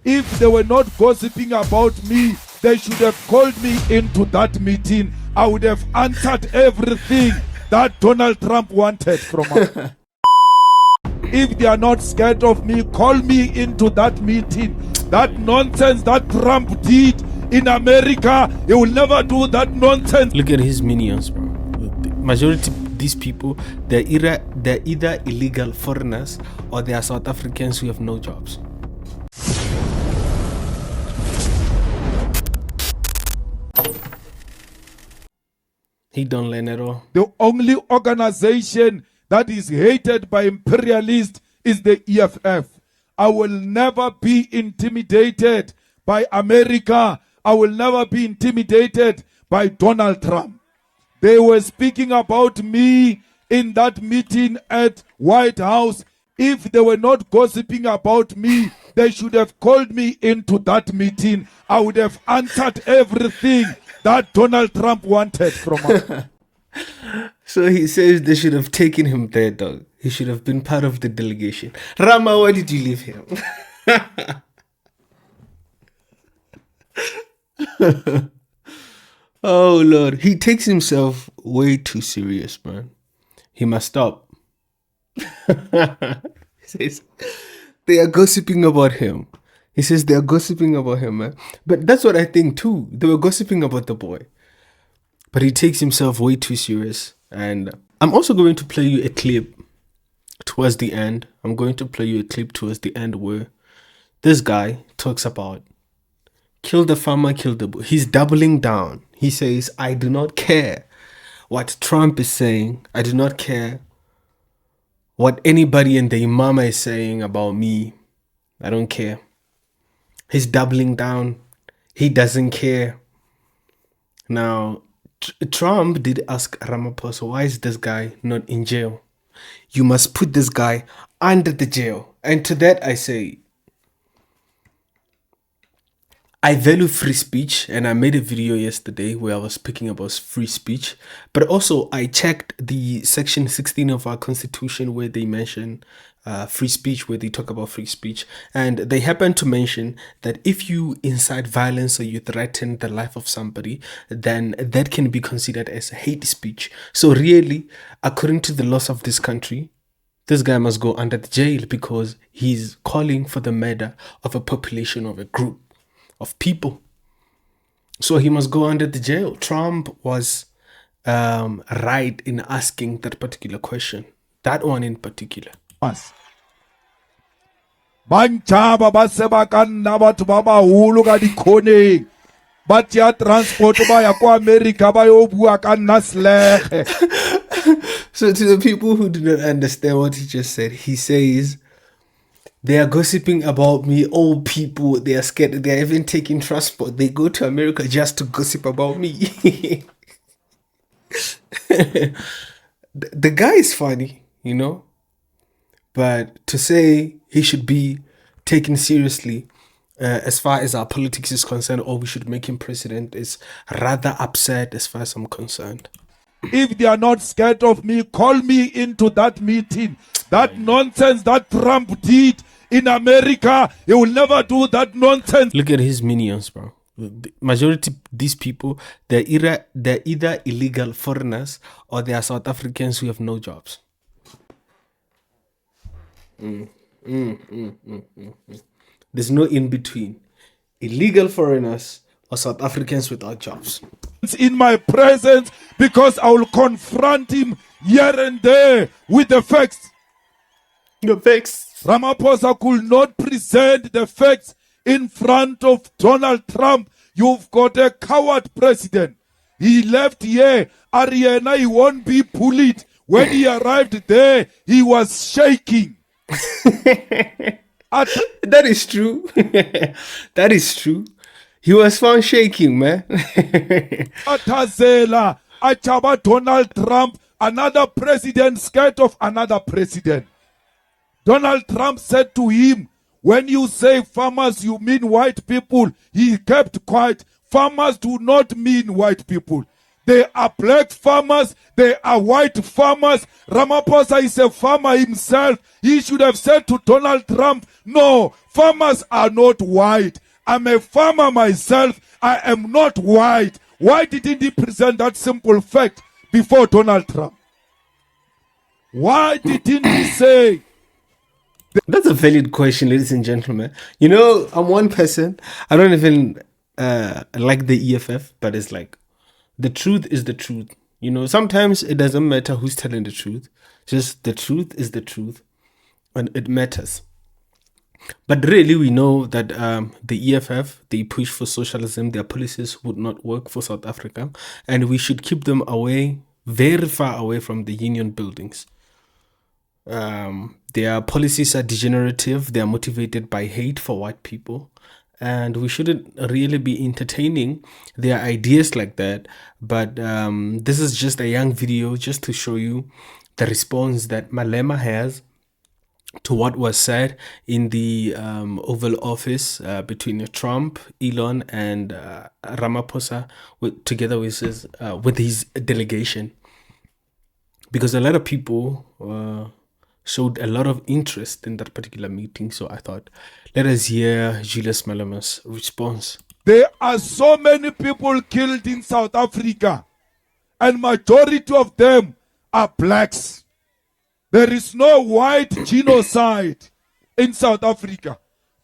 If they were not gossiping about me, they should have called me into that meeting. I would have answered everything that Donald Trump wanted from us. If they are not scared of me, call me into that meeting. That nonsense that Trump did in America, he will never do that nonsense. Look at his minions, bro. The majority of these people, they're either illegal foreigners or they are South Africans who have no jobs. He don't learn at all. The only organization that is hated by imperialists is the EFF. I will never be intimidated by America. I will never be intimidated by Donald Trump. They were speaking about me in that meeting at White House. If they were not gossiping about me, they should have called me into that meeting. I would have answered everything that Donald Trump wanted from us. So he says they should have taken him there, dog. He should have been part of the delegation. Rama, why did you leave him? Oh, Lord. He takes himself way too serious, man. He must stop. He says they are gossiping about him. He says they are gossiping about him, man. But that's what I think too. They were gossiping about the boy. But he takes himself way too serious. And I'm also going to play you a clip towards the end. I'm going to play you a clip towards the end where this guy talks about kill the farmer, kill the boy. He's doubling down. He says, I do not care what Trump is saying. I do not care what anybody in the imama is saying about me. I don't care. He's doubling down. He doesn't care. Now, Trump did ask Ramaphosa, why is this guy not in jail? You must put this guy under the jail. And to that I say, I value free speech, and I made a video yesterday where I was speaking about free speech. But also I checked the section 16 of our constitution where they mention free speech, where they talk about free speech. And they happen to mention that if you incite violence or you threaten the life of somebody, then that can be considered as hate speech. So really, according to the laws of this country, this guy must go under the jail because he's calling for the murder of a population of a group of people. So he must go under the jail. Trump was right in asking that particular question. That one in particular. Banchaba ba se ba ka nna batho ba baholo ka dikhoneng ba tia transport ba ya kwa America ba yo bua ka nna slege. So to the people who do not understand what he just said, he says they are gossiping about me. Old people, they are scared. They are even taking transport. They go to America just to gossip about me. The guy is funny, you know. But to say he should be taken seriously as far as our politics is concerned, or we should make him president, is rather upset as far as I'm concerned. If they are not scared of me, call me into that meeting. That nonsense that Trump did in America, he will never do that nonsense. Look at his minions, bro. The majority of these people, they're either illegal foreigners or they are South Africans who have no jobs. There's no in between. Illegal foreigners or South Africans without jobs. It's in my presence because I will confront him here and there with the facts. The facts. Ramaphosa could not present the facts in front of Donald Trump. You've got a coward president. He left here. Ariana, he won't be bullied. When he arrived there, he was shaking. That is true. That is true. He was found shaking, man. Atazela, Achaba Donald Trump, another president scared of another president. Donald Trump said to him, when you say farmers, you mean white people. He kept quiet. Farmers do not mean white people. There are black farmers. There are white farmers. Ramaphosa is a farmer himself. He should have said to Donald Trump, no, farmers are not white. I'm a farmer myself. I am not white. Why didn't he present that simple fact before Donald Trump? Why didn't he say? That's a valid question, ladies and gentlemen. You know, I'm one person. I don't even like the EFF, but it's like, the truth is the truth. You know, sometimes it doesn't matter who's telling the truth. Just the truth is the truth, and it matters. But really, we know that the EFF, they push for socialism. Their policies would not work for South Africa, and we should keep them away, very far away from the union buildings. Their policies are degenerative. They are motivated by hate for white people. And we shouldn't really be entertaining their ideas like that. But this is just a young video just to show you the response that Malema has to what was said in the Oval Office between Trump, Elon, and Ramaphosa, together with his delegation. Because a lot of people showed a lot of interest in that particular meeting. So I thought, let us hear Julius Malema's response. There are so many people killed in South Africa, and majority of them are blacks. There is no white genocide in South Africa.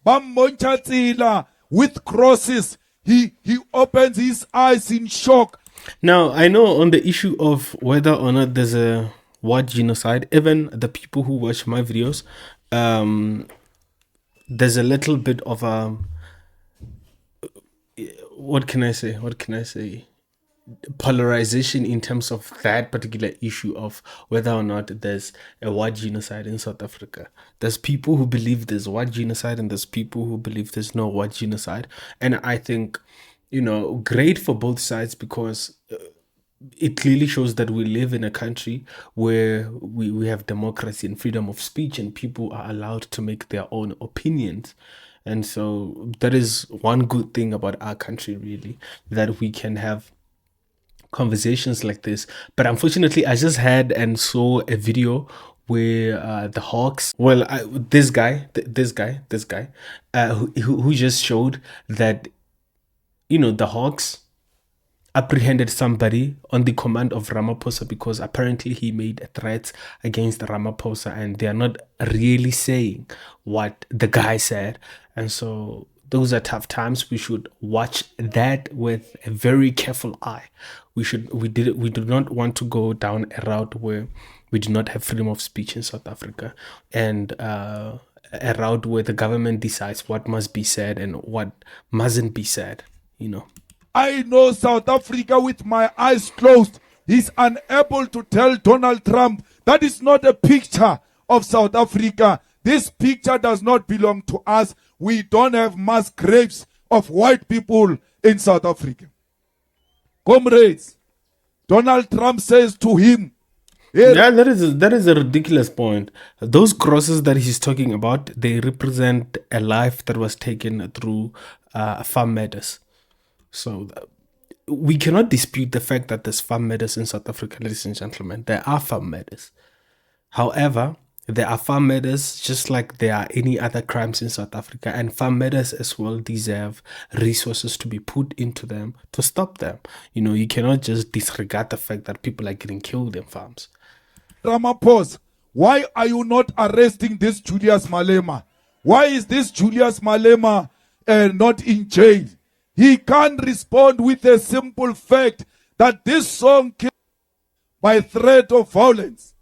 Bammonchatsila with crosses, he opens his eyes in shock. Now, I know on the issue of whether or not there's a white genocide, even the people who watch my videos, there's a little bit of what can I say? Polarization in terms of that particular issue of whether or not there's a white genocide in South Africa. There's people who believe there's white genocide, and there's people who believe there's no white genocide. And I think, you know, great for both sides, because it clearly shows that we live in a country where we have democracy and freedom of speech, and people are allowed to make their own opinions. And so that is one good thing about our country, really, that we can have conversations like this. But unfortunately, I just had and saw a video where the Hawks, this guy who just showed that, you know, the Hawks apprehended somebody on the command of Ramaphosa because apparently he made threats against Ramaphosa, and they are not really saying what the guy said. And so those are tough times. We should watch that with a very careful eye. We do not want to go down a route where we do not have freedom of speech in South Africa, and a route where the government decides what must be said and what mustn't be said, you know. I know South Africa with my eyes closed. He's unable to tell Donald Trump that is not a picture of South Africa. This picture does not belong to us. We don't have mass graves of white people in South Africa. Comrades, Donald Trump says to him, yeah, that is a ridiculous point. Those crosses that he's talking about, they represent a life that was taken through farm matters. So we cannot dispute the fact that there's farm matters in South Africa, ladies and gentlemen. There are farm matters. However, there are farm matters just like there are any other crimes in South Africa, and farm matters as well deserve resources to be put into them to stop them. You know, you cannot just disregard the fact that people are getting killed in farms. Ramaphosa, why are you not arresting this Julius Malema? Why is this Julius Malema not in jail? He can't respond with a simple fact that this song came by threat of violence.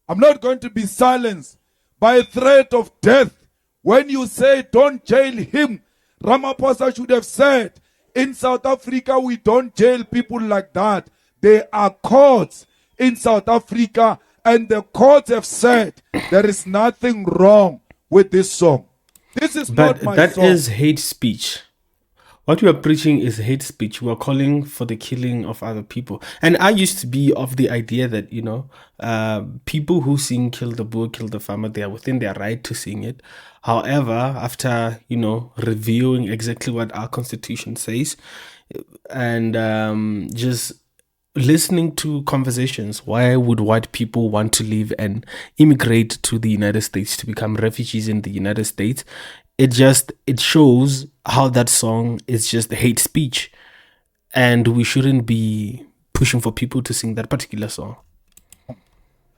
I'm not going to be silenced by threat of death. When you say don't jail him, Ramaphosa should have said, in South Africa we don't jail people like that. There are courts in South Africa, and the courts have said there is nothing wrong with this song. This is not my song. That is hate speech. What we are preaching is hate speech. We are calling for the killing of other people. And I used to be of the idea that, you know, people who sing "Kill the Boer, Kill the Farmer," they are within their right to sing it. However, after, you know, reviewing exactly what our constitution says, and just listening to conversations. Why would white people want to leave and immigrate to the United States to become refugees in the United States? It shows how that song is just hate speech, and we shouldn't be pushing for people to sing that particular song.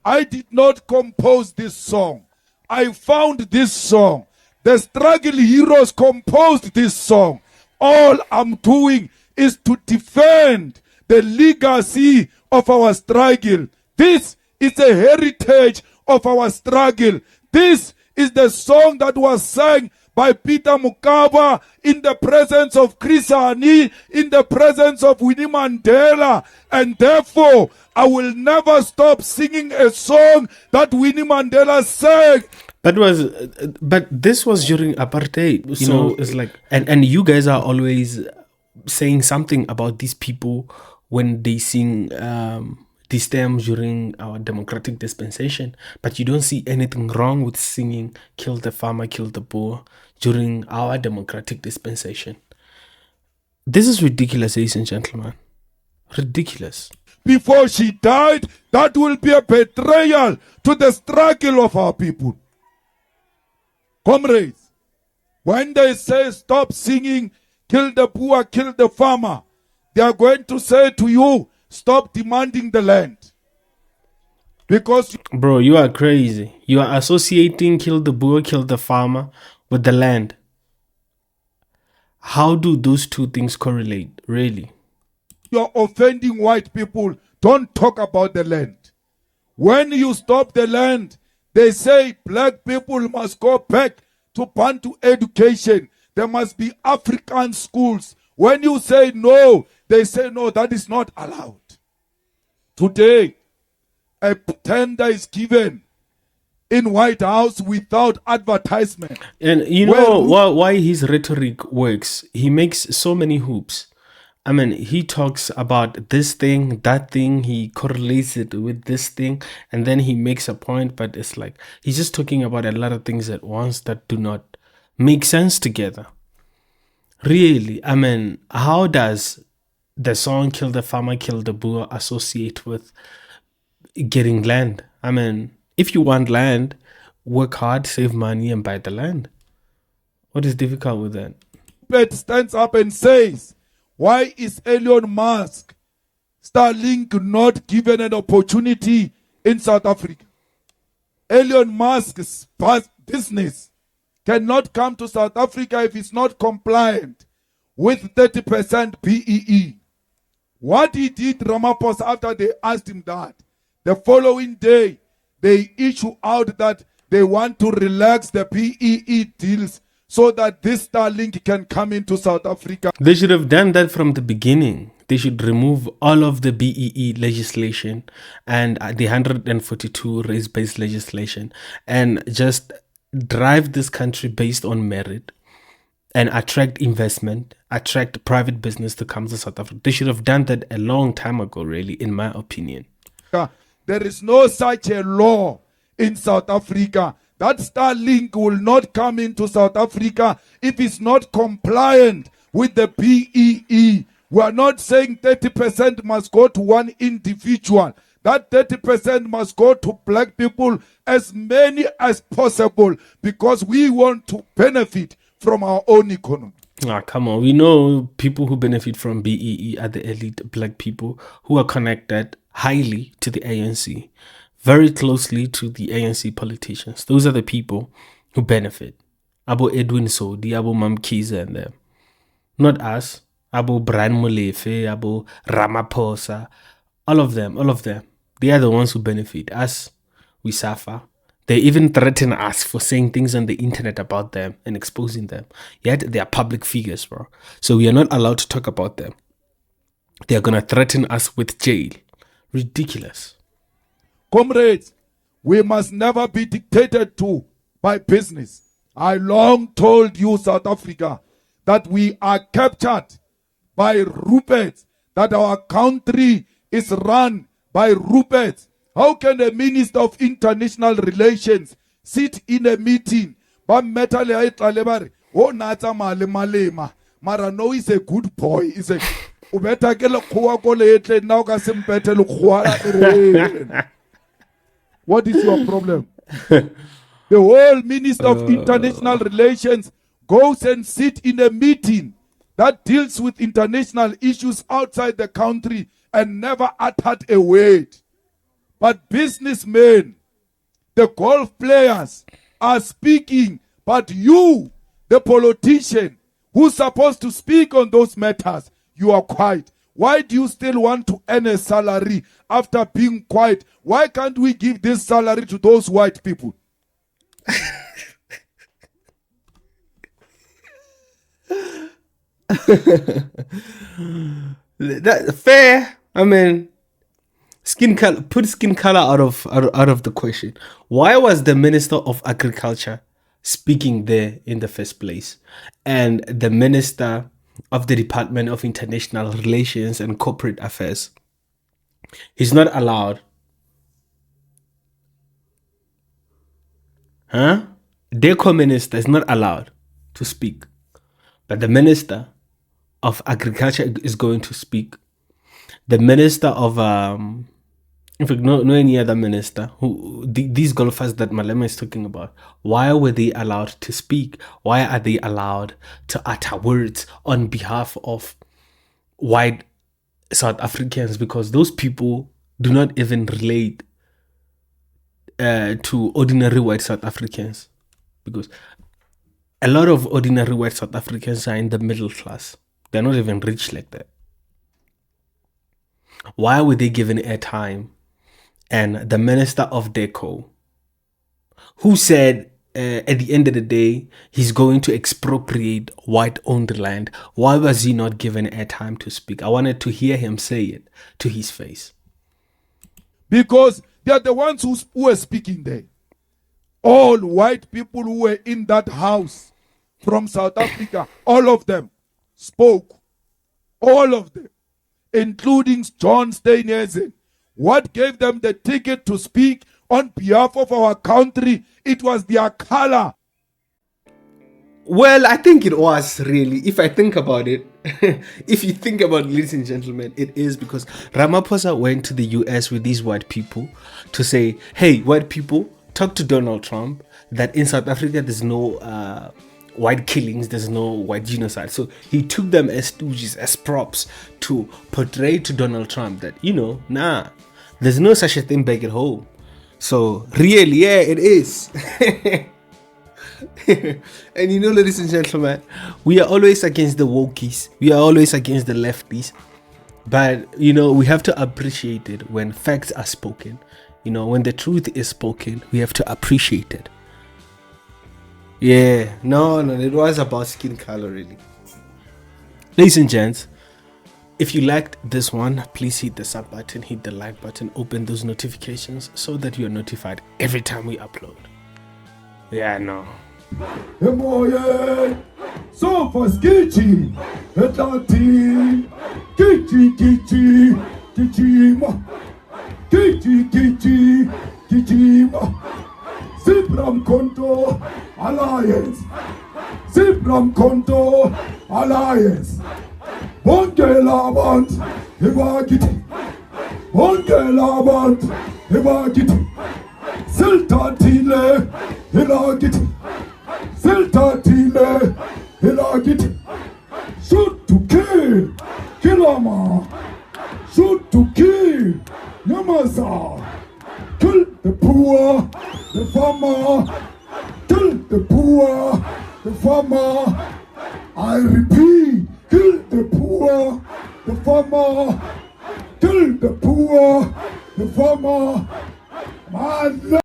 I did not compose this song. I found this song. The struggle heroes composed this song. All I'm doing is to defend the legacy of our struggle. This is a heritage of our struggle. This is the song that was sang by Peter Mokaba in the presence of Chris Hani, in the presence of Winnie Mandela. And therefore, I will never stop singing a song that Winnie Mandela sang. But this was during apartheid. So it's like, and you guys are always saying something about these people when they sing these terms during our democratic dispensation, but you don't see anything wrong with singing "Kill the Farmer, Kill the Poor" during our democratic dispensation. This is ridiculous, ladies and gentlemen. Ridiculous. Before she died, that will be a betrayal to the struggle of our people. Comrades, when they say stop singing "Kill the Poor, Kill the Farmer," they are going to say to you, stop demanding the land. Because bro, you are crazy. You are associating "Kill the Poor, Kill the Farmer" with the land. How do those two things correlate, really? you're offending white people. Don't talk about the land. When you stop the land, they say black people must go back to Bantu education. There must be African schools. When you say no, they say no, that is not allowed. Today, a tender is given in White House without advertisement. And you know why his rhetoric works? He makes so many hoops. I mean, he talks about this thing, that thing, he correlates it with this thing, and then he makes a point, but it's like he's just talking about a lot of things at once that do not make sense together. Really, I mean, how does the song "Kill the Farmer, Kill the Boer" associate with getting land? I mean, if you want land, work hard, save money, and buy the land. What is difficult with that? But stands up and says, why is Elon Musk, Starlink, not given an opportunity in South Africa? Elon Musk's business cannot come to South Africa if it's not compliant with 30% BEE. What he did, Ramaphosa, after they asked him that, the following day, they issue out that they want to relax the BEE deals so that this Starlink can come into South Africa. They should have done that from the beginning. They should remove all of the BEE legislation and the 142 race-based legislation and just drive this country based on merit and attract investment, attract private business to come to South Africa. They should have done that a long time ago, really, in my opinion. There is no such a law in South Africa. That Starlink will not come into South Africa if it's not compliant with the BEE. We are not saying 30% must go to one individual. That 30% must go to black people, as many as possible, because we want to benefit from our own economy. Come on. We know people who benefit from BEE are the elite black people who are connected highly to the ANC, very closely to the ANC politicians. Those are the people who benefit. Abo Edwin Sodi, Abo Mamkiza and them. Not us. Abo Brian Molefe, Abo Ramaphosa. All of them. They are the ones who benefit. Us, we suffer. They even threaten us for saying things on the internet about them and exposing them. Yet they are public figures, bro. So we are not allowed to talk about them. They are going to threaten us with jail. Ridiculous. Comrades, we must never be dictated to by business. I long told you, South Africa, that we are captured by Ruperts, that our country is run by Ruperts. How can a minister of international relations sit in a meeting? Malema, Mara, no, he's a good boy. o beta ke lekgowa ko leetle nna o ka se mpete lekgowa la terene. What is your problem? The whole Minister of International Relations goes and sit in a meeting that deals with international issues outside the country and never uttered a word. But businessmen, the golf players are speaking, but you, the politician, who's supposed to speak on those matters, you are quiet. Why do you still want to earn a salary after being quiet? Why can't we give this salary to those white people? That fair. I mean, skin color. Put skin color out of the question. Why was the Minister of Agriculture speaking there in the first place, and the Minister of the Department of International Relations and Corporate Affairs? He's not allowed. Huh? DECO minister is not allowed to speak, but the Minister of Agriculture is going to speak. The Minister of in fact, no any other minister. These golfers that Malema is talking about, why were they allowed to speak? Why are they allowed to utter words on behalf of white South Africans? Because those people do not even relate to ordinary white South Africans, because a lot of ordinary white South Africans are in the middle class. They're not even rich like that. Why were they given airtime? And the Minister of DECO, who said at the end of the day he's going to expropriate white-owned land, why was he not given airtime to speak? I wanted to hear him say it to his face. Because they are the ones who were speaking there. All white people who were in that house from South Africa, all of them spoke. All of them, including John Steinhuisen. What gave them the ticket to speak on behalf of our country? It was their color. Well, I think it was really, if I think about it, if you think about it, ladies and gentlemen, it is because Ramaphosa went to the US with these white people to say, hey, white people, talk to Donald Trump that in South Africa there's no white killings, there's no white genocide. So he took them as stooges, as props to portray to Donald Trump that, nah, there's no such a thing back at home. So really, yeah, it is. And ladies and gentlemen, we are always against the wokies. We are always against the lefties. But, we have to appreciate it when facts are spoken. When the truth is spoken, we have to appreciate it. Yeah, no, it was about skin color, really. Ladies and gents, if you liked this one, please hit the sub button, hit the like button, open those notifications so that you are notified every time we upload. Yeah, no. Emoye, so for skitchy, etati, kichi, kichima, kichima, Sibram Konto Alliance, Sibram Konto Alliance, Bongelabant, Hibagit, Bongelabant, Hibagit, Siltatile, Hilagit, Siltatile, Hilagit, shoot to kill, Kilama, shoot to kill, Yamasa, kill the poor, the farmer, kill the poor, the farmer. I repeat, kill the poor, the farmer, kill the poor, the farmer. Man.